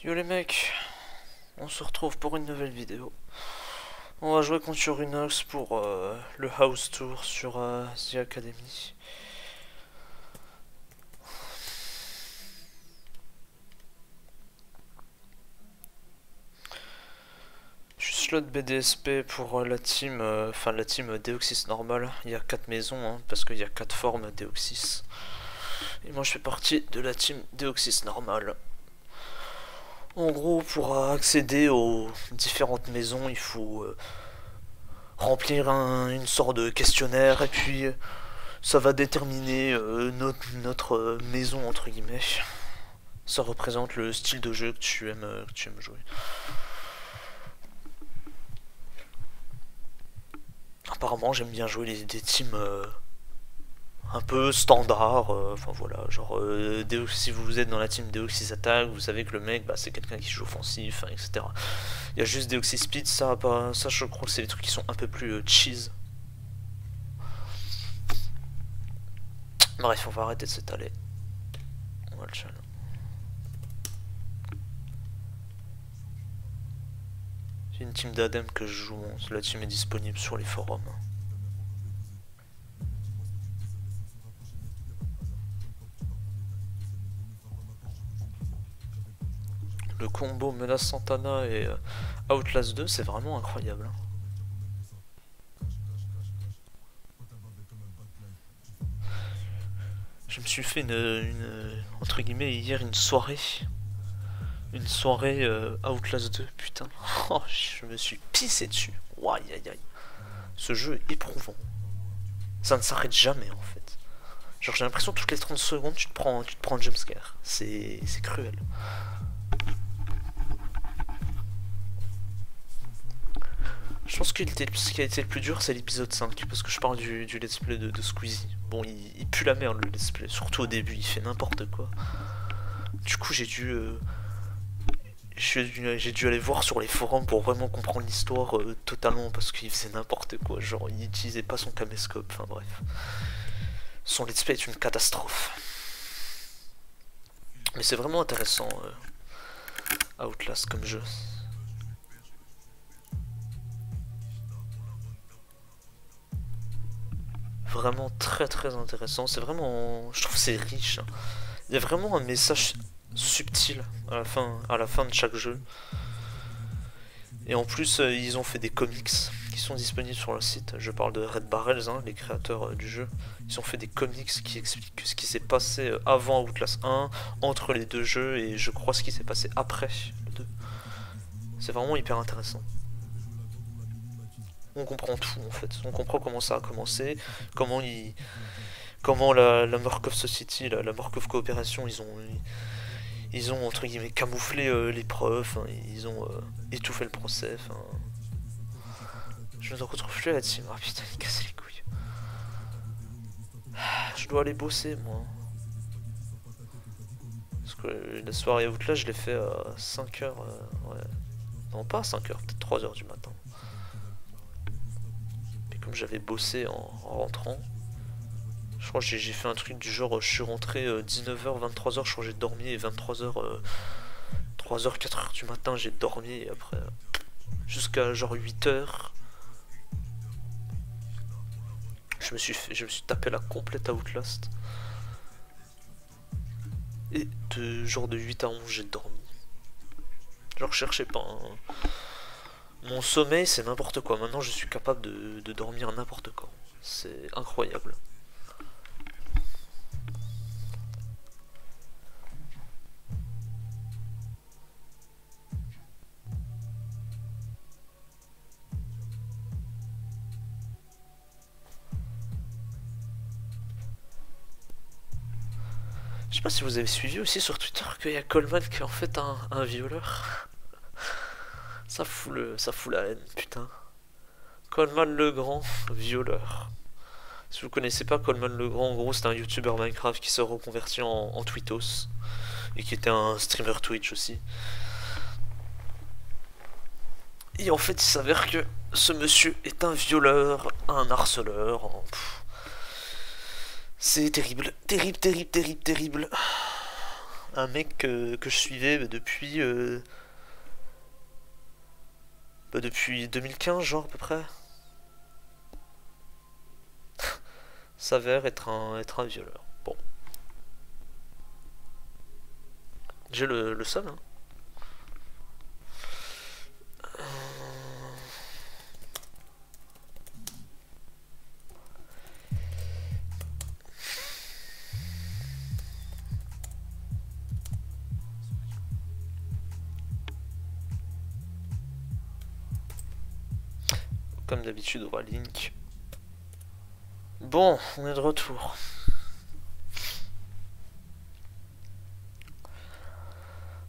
Yo les mecs, on se retrouve pour une nouvelle vidéo. On va jouer contre Urunox pour le house tour sur The Academy. Je suis slot BDSP pour la team, la team Deoxys normale. Il y a 4 maisons, hein, parce qu'il y a 4 formes Deoxys. Et moi je fais partie de la team Deoxys normale. En gros, pour accéder aux différentes maisons, il faut remplir une sorte de questionnaire et puis ça va déterminer notre maison entre guillemets. Ça représente le style de jeu que tu aimes jouer. Apparemment, j'aime bien jouer des teams un peu standard, enfin voilà, genre si vous êtes dans la team Deoxys Attack, vous savez que le mec c'est quelqu'un qui joue offensif, hein, etc. Il y a juste Deoxys Speed, ça je crois que c'est des trucs qui sont un peu plus cheese. Bref, on va arrêter de s'étaler. On va le channel. J'ai une team d'Adem que je joue, la team est disponible sur les forums. Le combo Menace Santana et Outlast 2, c'est vraiment incroyable. Je me suis fait entre guillemets hier une soirée Outlast 2, putain. Oh, je me suis pissé dessus. Aïe aïe aïe. Ce jeu est éprouvant. Ça ne s'arrête jamais en fait. Genre j'ai l'impression que toutes les 30 secondes tu te prends un jumpscare. C'est cruel. Je pense que ce qui a été le plus dur c'est l'épisode 5, parce que je parle du let's play de Squeezie. Bon, il pue la merde le let's play, surtout au début, il fait n'importe quoi. Du coup j'ai dû aller voir sur les forums pour vraiment comprendre l'histoire totalement, parce qu'il faisait n'importe quoi, genre il utilisait pas son caméscope, enfin bref. Son let's play est une catastrophe. Mais c'est vraiment intéressant Outlast comme jeu. Vraiment très très intéressant, c'est vraiment, je trouve c'est riche. Il y a vraiment un message subtil à la fin de chaque jeu. Et en plus ils ont fait des comics qui sont disponibles sur le site. Je parle de Red Barrels, hein, les créateurs du jeu. Ils ont fait des comics qui expliquent ce qui s'est passé avant Outlast 1, entre les deux jeux, et je crois ce qui s'est passé après le 2. C'est vraiment hyper intéressant. On comprend tout en fait, on comprend comment ça a commencé, comment la Murkoff Society, la Murkoff Coopération, ils ont entre guillemets camouflé les preuves, hein, ils ont étouffé le procès. Je ne retrouve plus la team. Ah putain, il casse les couilles. Je dois aller bosser moi. Parce que la soirée Outlast je l'ai fait à 5h. Ouais. Non, pas à 5h, peut-être 3h du matin. Et comme j'avais bossé en rentrant, je crois que j'ai fait un truc du genre, je suis rentré 19h, 23h, je crois que j'ai dormi, et 23h, 3h, 4h du matin, j'ai dormi, et après, jusqu'à genre 8h, je me suis tapé la complète Outlast. Et genre de 8 à 11, j'ai dormi. Genre, je cherchais pas. Hein. Mon sommeil, c'est n'importe quoi. Maintenant, je suis capable de dormir n'importe quand. C'est incroyable. Je sais pas si vous avez suivi aussi sur Twitter qu'il y a Coleman qui est en fait un violeur. Ça fout la haine, putain. Coleman le Grand, violeur. Si vous connaissez pas Coleman le Grand, en gros c'est un youtubeur Minecraft qui s'est reconverti en Twittos. Et qui était un streamer Twitch aussi. Et en fait il s'avère que ce monsieur est un violeur, un harceleur. C'est terrible, terrible, terrible, terrible, terrible. un mec que je suivais depuis 2015, genre à peu près, s'avère être un violeur. Bon, j'ai le seul, hein. Comme d'habitude, on va link. Bon, on est de retour.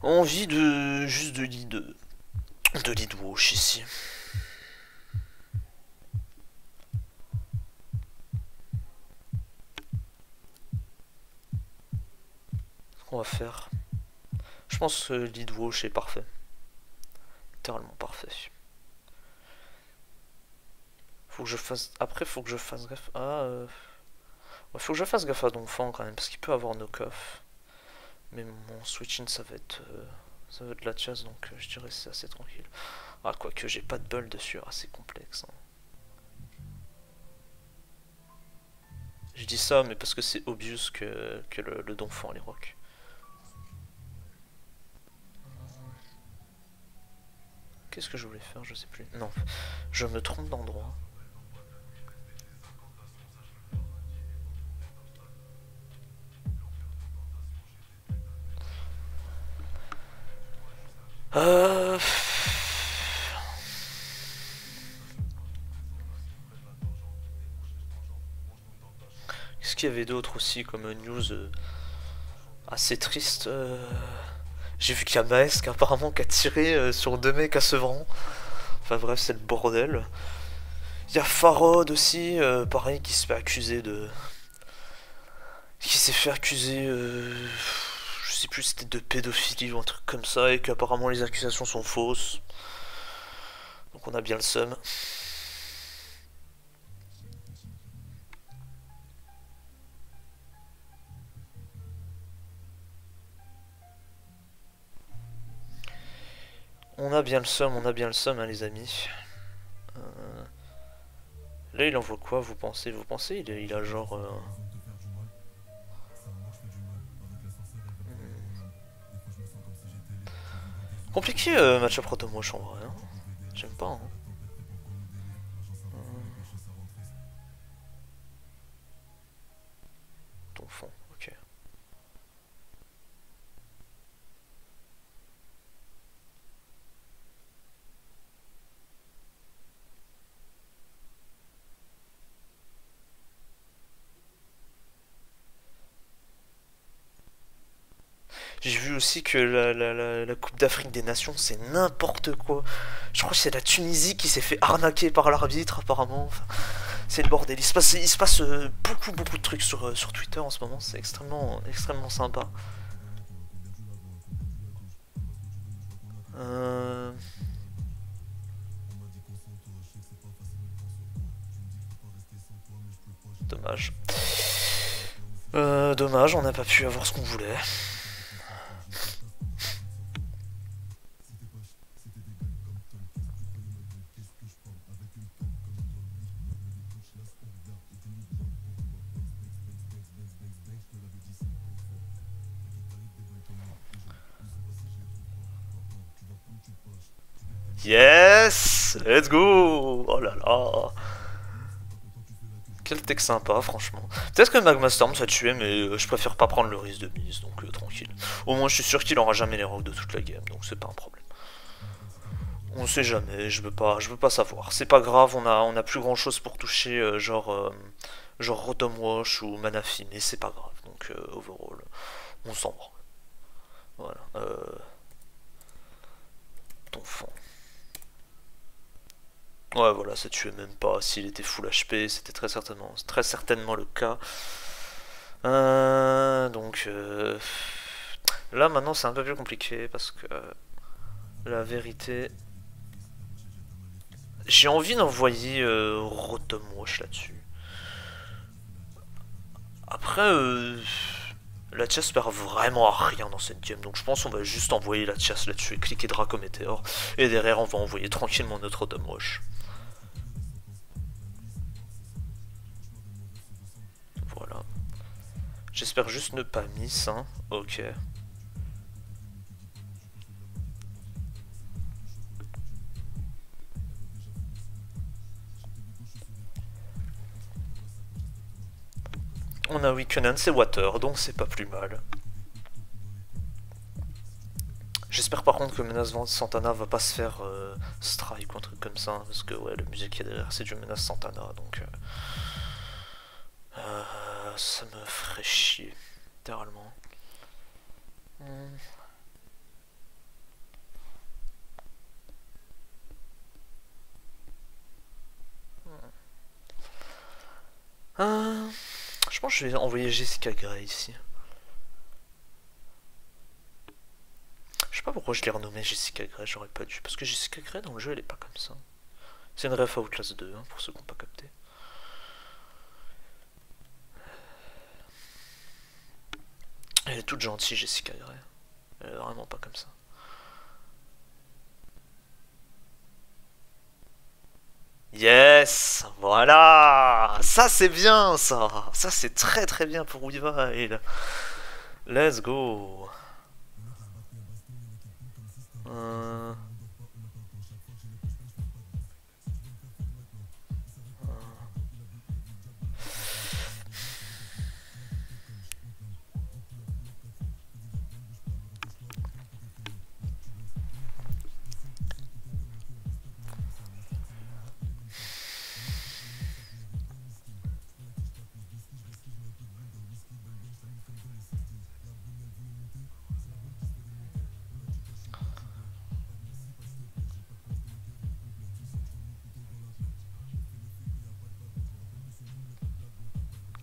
On vit juste de lead wash ici. Ce qu'on va faire. Je pense que lead wash est parfait. Littéralement parfait. Faut que je fasse. Après, faut que je fasse gaffe. Ouais, faut que je fasse gaffe à Donphan quand même, parce qu'il peut avoir knock-off. Mais mon switch-in, ça va être de la chasse, donc je dirais que c'est assez tranquille. Ah, quoique j'ai pas de bull dessus, assez complexe. Hein. Je dis ça, mais parce que c'est obvious que le Donphan les rock. Qu'est-ce que je voulais faire? Je sais plus. Non, je me trompe d'endroit. Euh... Qu'est-ce qu'il y avait d'autre aussi comme news assez triste J'ai vu qu'il y a Maesc apparemment qui a tiré sur deux mecs à Sevran. Enfin bref, c'est le bordel. Il y a Farod aussi, pareil, qui se fait accuser de... Qui s'est fait accuser... Je sais plus si c'était de pédophilie ou un truc comme ça, et qu'apparemment les accusations sont fausses. Donc on a bien le seum. On a bien le seum, hein, les amis. Là, il envoie quoi, vous pensez? Il a genre... Compliqué, match-up Rotomoche en vrai. Hein. J'aime pas. Hein. Ton fond, ok. J'ai vu aussi que la Coupe d'Afrique des Nations, c'est n'importe quoi. Je crois que c'est la Tunisie qui s'est fait arnaquer par l'arbitre, apparemment. Enfin, c'est le bordel. Il se passe beaucoup de trucs sur Twitter en ce moment. C'est extrêmement sympa. Dommage. Dommage, on n'a pas pu avoir ce qu'on voulait. Yes! Let's go! Oh là là! Quel tech sympa, franchement. Peut-être que Magma Storm ça tuait, mais je préfère pas prendre le risque de mise, donc tranquille. Au moins, je suis sûr qu'il aura jamais les rocks de toute la game, donc c'est pas un problème. On sait jamais, je veux pas savoir. C'est pas grave, on a plus grand chose pour toucher, genre Rotom Wash ou Manaphy, mais c'est pas grave. Donc, overall, on s'en va. Voilà. Ton fond. Ouais, voilà, ça tuait même pas. S'il était full HP, c'était très certainement le cas. Donc, là maintenant c'est un peu plus compliqué parce que la vérité, j'ai envie d'envoyer Rotom Wash là-dessus. Après, La chasse perd vraiment à rien dans cette game, donc je pense qu'on va juste envoyer la chasse là-dessus et cliquer Draco Météor. Et derrière, on va envoyer tranquillement notre Dome Rush. Voilà. J'espère juste ne pas miss, hein. Ok. On a Wickenan, c'est Water, donc c'est pas plus mal. J'espère par contre que Menace Santana va pas se faire strike ou un truc comme ça, hein, parce que ouais, la musique qui est derrière c'est du Menace Santana, donc ça me ferait chier, littéralement. Je pense que je vais envoyer Jessica Gray ici. Je sais pas pourquoi je l'ai renommée Jessica Gray, j'aurais pas dû, parce que Jessica Gray dans le jeu elle est pas comme ça. C'est une ref à Outlast 2, hein, pour ceux qui n'ont pas capté. Elle est toute gentille, Jessica Gray. Elle est vraiment pas comme ça. Yes, voilà, ça c'est bien, ça c'est très très bien pour Weavile. Let's go. Euh...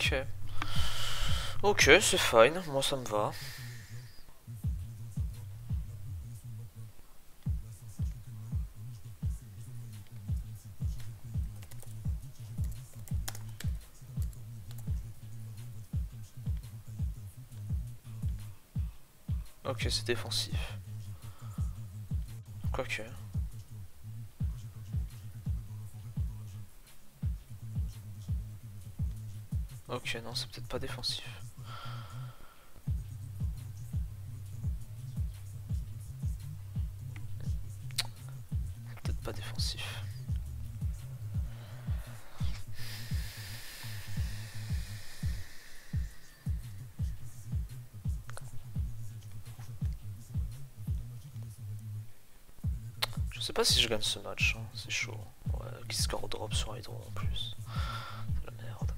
Ok. Ok, c'est fine, moi ça me va. Ok, c'est défensif. Quoique. Ok, non, c'est peut-être pas défensif. Peut-être pas défensif. Je sais pas si je gagne ce match, hein. C'est chaud. Ouais, qui score drop sur Hydro en plus. C'est la merde.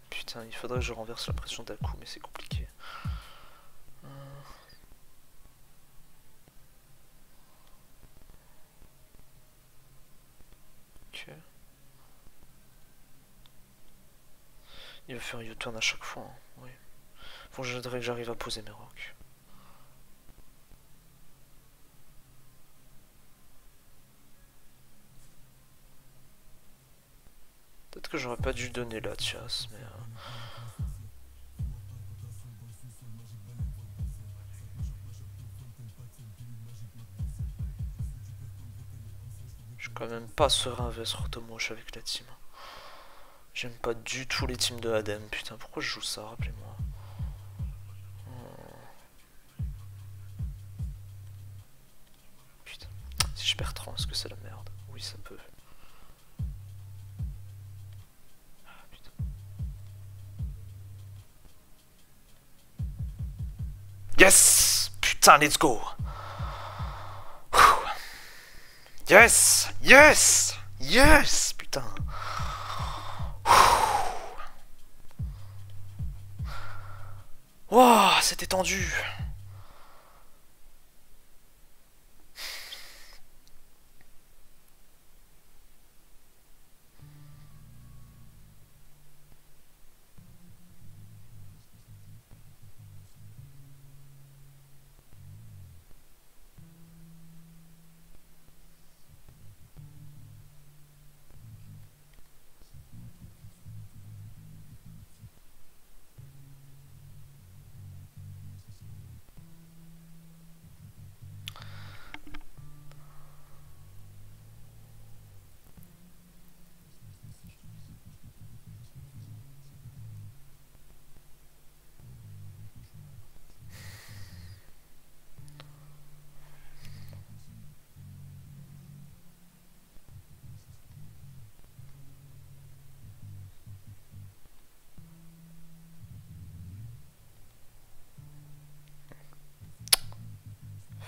Putain, il faudrait que je renverse la pression d'Aku, mais c'est compliqué. Ok. Il va faire un U-turn à chaque fois, hein. Oui. Faudrait que j'arrive à poser mes rocs. Peut-être que j'aurais pas dû donner la chasse, mais... Je suis quand même pas serein avec ce rotomoche avec la team. J'aime pas du tout les teams de Adem. Putain, pourquoi je joue ça, rappelez-moi. Putain. Si je perds 30, est-ce que c'est la merde? Oui, ça peut. Ah, putain. Yes! Putain, let's go! Yes! Yes! Yes! Putain! Wow, c'était tendu!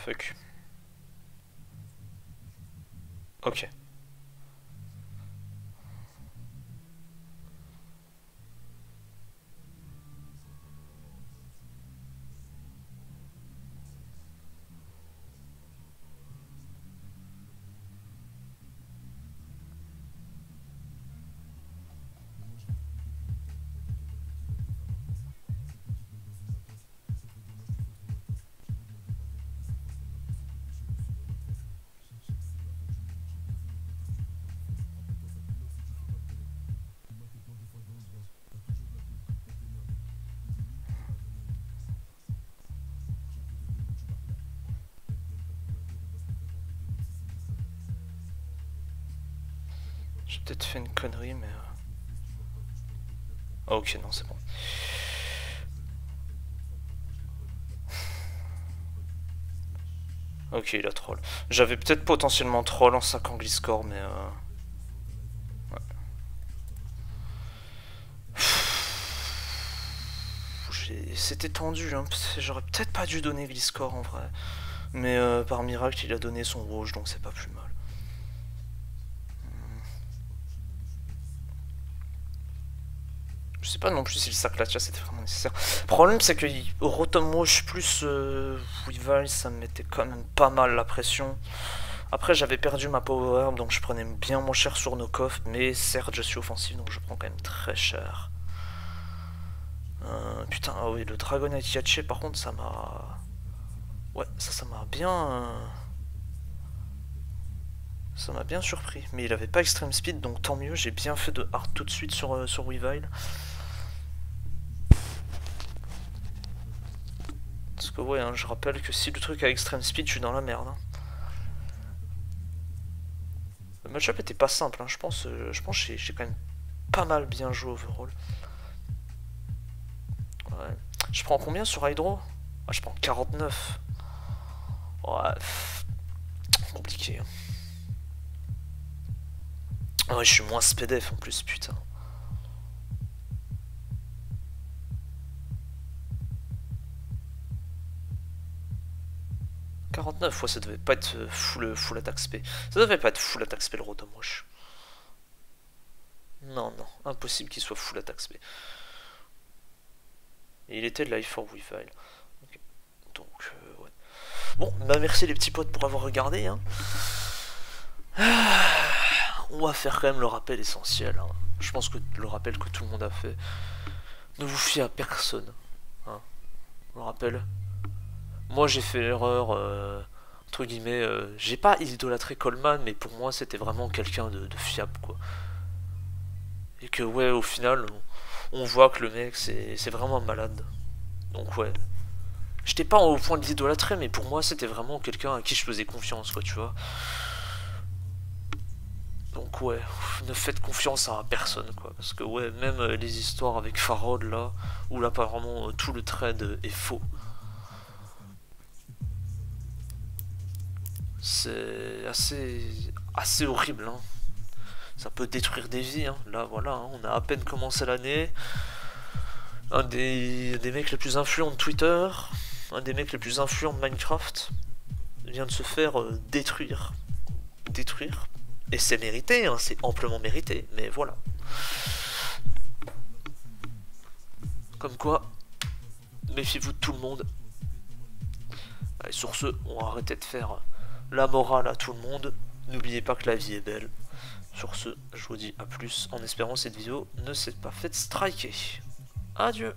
truc. Ok. J'ai peut-être fait une connerie, mais... Ah, ok, non, c'est bon. Ok, il a troll. J'avais peut-être potentiellement troll en 5 angle score, mais... Ouais. C'était tendu, hein. J'aurais peut-être pas dû donner Gliscor en vrai. Mais par miracle, il a donné son rouge, donc c'est pas plus mal. Je sais pas non plus si le sac Lachia c'était vraiment nécessaire. Le problème c'est que au Rotom Rouge plus Weavile, ça me mettait quand même pas mal la pression. Après j'avais perdu ma Power Herb, donc je prenais bien moins cher sur nos coffres. Mais certes je suis offensif, donc je prends quand même très cher. Putain, ah oui, le Dragonite Yache par contre ça m'a... Ouais, ça m'a bien... Ça m'a bien surpris. Mais il avait pas Extreme Speed, donc tant mieux, j'ai bien fait de hard tout de suite sur Weavile. Parce que ouais, hein, je rappelle que si le truc a Extreme Speed, je suis dans la merde. Hein. Le match-up était pas simple, hein. Je pense que j'ai quand même pas mal bien joué overall. Ouais. Je prends combien sur Hydro? Ah, je prends 49. Ouais, compliqué. Hein. Ouais, je suis moins SPDF en plus, putain. Ouais, ça devait pas être full attaque SP. Ça devait pas être full attaque SP le Rotom Rush. Non, non, impossible qu'il soit full attaque SP. Et il était live for Weavile. Okay. Donc, ouais. Bon, bah merci les petits potes pour avoir regardé. Hein. On va faire quand même le rappel essentiel. Hein. Je pense que le rappel que tout le monde a fait. Ne vous fiez à personne. Hein. Le rappel. Moi j'ai fait l'erreur, entre guillemets, j'ai pas idolâtré Coleman, mais pour moi c'était vraiment quelqu'un de fiable quoi. Et que ouais, au final, on voit que le mec c'est vraiment malade. Donc ouais. J'étais pas au point de l'idolâtrer, mais pour moi c'était vraiment quelqu'un à qui je faisais confiance quoi, tu vois. Donc ouais, ne faites confiance à personne quoi, parce que ouais, même les histoires avec Farod là, où là apparemment tout le trade est faux. C'est assez horrible. Hein. Ça peut détruire des vies. Hein. Là, voilà, hein, on a à peine commencé l'année. Un des mecs les plus influents de Twitter, un des mecs les plus influents de Minecraft, vient de se faire détruire. Détruire. Et c'est mérité, hein, c'est amplement mérité, mais voilà. Comme quoi, méfiez-vous de tout le monde. Allez, sur ce, on va arrêter de faire la morale à tout le monde. N'oubliez pas que la vie est belle. Sur ce, je vous dis à plus en espérant que cette vidéo ne s'est pas faite striker. Adieu.